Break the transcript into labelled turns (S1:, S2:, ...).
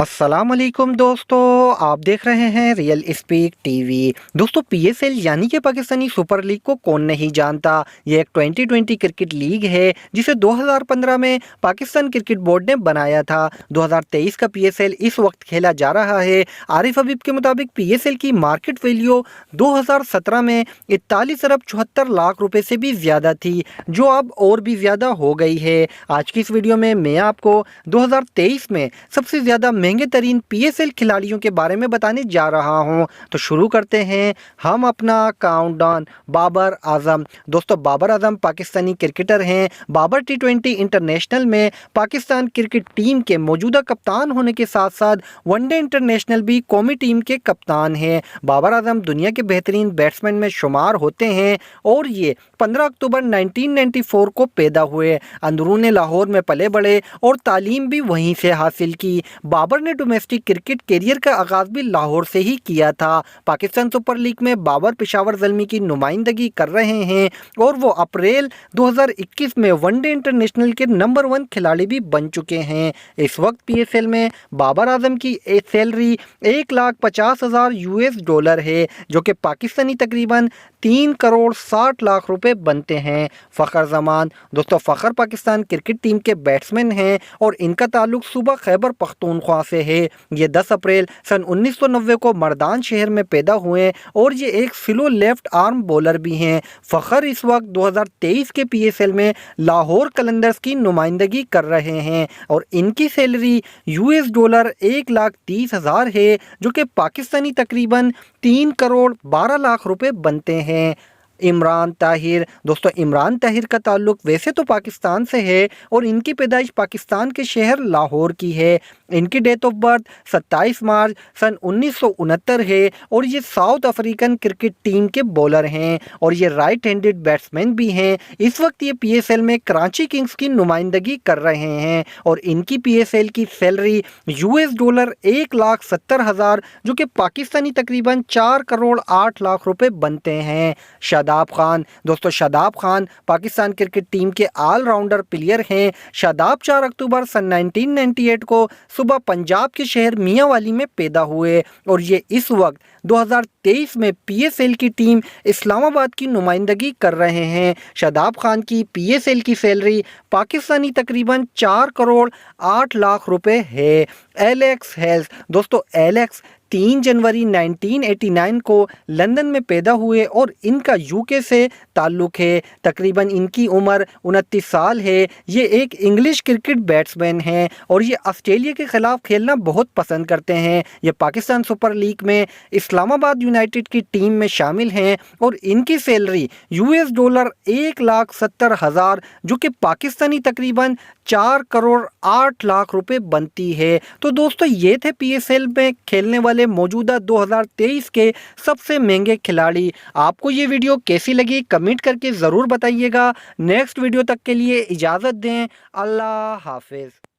S1: अस्सलाम वालेकुम दोस्तों, आप देख रहे हैं रियल स्पीक टीवी। दोस्तों, पीएसएल यानी कि पाकिस्तानी सुपर लीग को कौन नहीं जानता। ये एक 2020 क्रिकेट लीग है जिसे 2015 में पाकिस्तान क्रिकेट बोर्ड ने बनाया था। 2023 का पीएसएल इस वक्त खेला जा रहा है। आरिफ हबीब के मुताबिक पीएसएल की मार्केट वैल्यू 2017 में 41 अरब 74 लाख रुपए से भी ज़्यादा थी, जो अब और भी ज़्यादा हो गई है। आज की इस वीडियो में मैं आपको 2023 में सबसे ज़्यादा महंगे तरीन पीएसएल खिलाड़ियों के बारे में बताने जा रहा हूं। तो शुरू करते हैं हम अपना काउंटडाउन। बाबर आजम। दोस्तों, बाबर आजम पाकिस्तानी क्रिकेटर हैं। बाबर टी20 इंटरनेशनल में पाकिस्तान क्रिकेट टीम के मौजूदा कप्तान होने के साथ साथ वनडे इंटरनेशनल भी कौमी टीम के कप्तान हैं। बाबर आजम दुनिया के बेहतरीन बैट्समैन में शुमार होते हैं और ये 15 अक्टूबर 1994 को पैदा हुए। अंदरून लाहौर में पले बड़े और तालीम भी वहीं से हासिल की। बाबर ने डोमेस्टिक क्रिकेट करियर का आगाज भी लाहौर से ही किया था। पाकिस्तान सुपर लीग में बाबर पेशावर ज़ल्मी की नुमाइंदगी कर रहे हैं और वो अप्रैल 2021 में वनडे इंटरनेशनल के नंबर 1 खिलाड़ी भी बन चुके हैं। इस वक्त पीएसएल में बाबर आजम की सैलरी 1,50,000 यूएस डॉलर है, जो कि पाकिस्तानी तकरीबन 3 करोड़ 60 लाख रुपए बनते हैं। फ़खर जमान। दोस्तों, फ़खर पाकिस्तान क्रिकेट टीम के बैट्समैन हैं और इनका ताल्लुक सूबा खैबर पख्तूनख्वा से है। ये 10 अप्रैल सन 1990 को मर्दान शहर में पैदा हुए और ये एक स्लो लेफ्ट आर्म बॉलर भी हैं। फ़खर इस वक्त 2023 के पीएसएल में लाहौर कलंदर्स की नुमाइंदगी कर रहे हैं और इनकी सैलरी यूएस डॉलर 1,30,000 है, जो कि पाकिस्तानी तकरीबन 3 करोड़ 12 लाख रुपए बनते हैं। इमरान ताहिर। दोस्तों, इमरान ताहिर का ताल्लुक वैसे तो पाकिस्तान से है और इनकी पैदाइश पाकिस्तान के शहर लाहौर की है। इनकी डेट ऑफ बर्थ 27 मार्च सन 1969 है और ये साउथ अफ्रीकन क्रिकेट टीम के बॉलर हैं और ये राइट हैंडेड बैट्समैन भी हैं। इस वक्त ये पीएसएल में कराची किंग्स की नुमाइंदगी कर रहे हैं और इनकी पीएसएल की सैलरी यूएस डॉलर 1,70,000, जो कि पाकिस्तानी तकरीबन 4 करोड़ 8 लाख रुपए बनते हैं। शादाब खान। दोस्तों, शादाब खान पाकिस्तान क्रिकेट टीम के ऑलराउंडर प्लेयर हैं। शादाब 4 अक्टूबर सन 1998 को सुबह पंजाब के शहर मियांवाली में पैदा हुए और ये इस वक्त 2023 में पीएसएल की टीम इस्लामाबाद की नुमाइंदगी कर रहे हैं। शादाब खान की पीएसएल की सैलरी पाकिस्तानी तकरीबन 4 करोड़ 8 लाख रुपए है। Alex Hales. दोस्तों, एलेक्स 3 जनवरी 1989 को लंदन में पैदा हुए और इनका यूके से ताल्लुक़ है। तकरीबन इनकी उम्र 29 साल है। ये एक इंग्लिश क्रिकेट बैट्समैन हैं और ये ऑस्ट्रेलिया के ख़िलाफ़ खेलना बहुत पसंद करते हैं। ये पाकिस्तान सुपर लीग में इस्लामाबाद यूनाइटेड की टीम में शामिल हैं और इनकी सैलरी यूएस डॉलर 1,70,000, जो कि पाकिस्तानी तकरीबन 4 करोड़ 8 लाख रुपए बनती है। तो दोस्तों, ये थे पीएसएल में खेलने वाले मौजूदा 2023 के सबसे महंगे खिलाड़ी। आपको ये वीडियो कैसी लगी कमेंट करके ज़रूर बताइएगा। नेक्स्ट वीडियो तक के लिए इजाज़त दें। अल्लाह हाफिज़।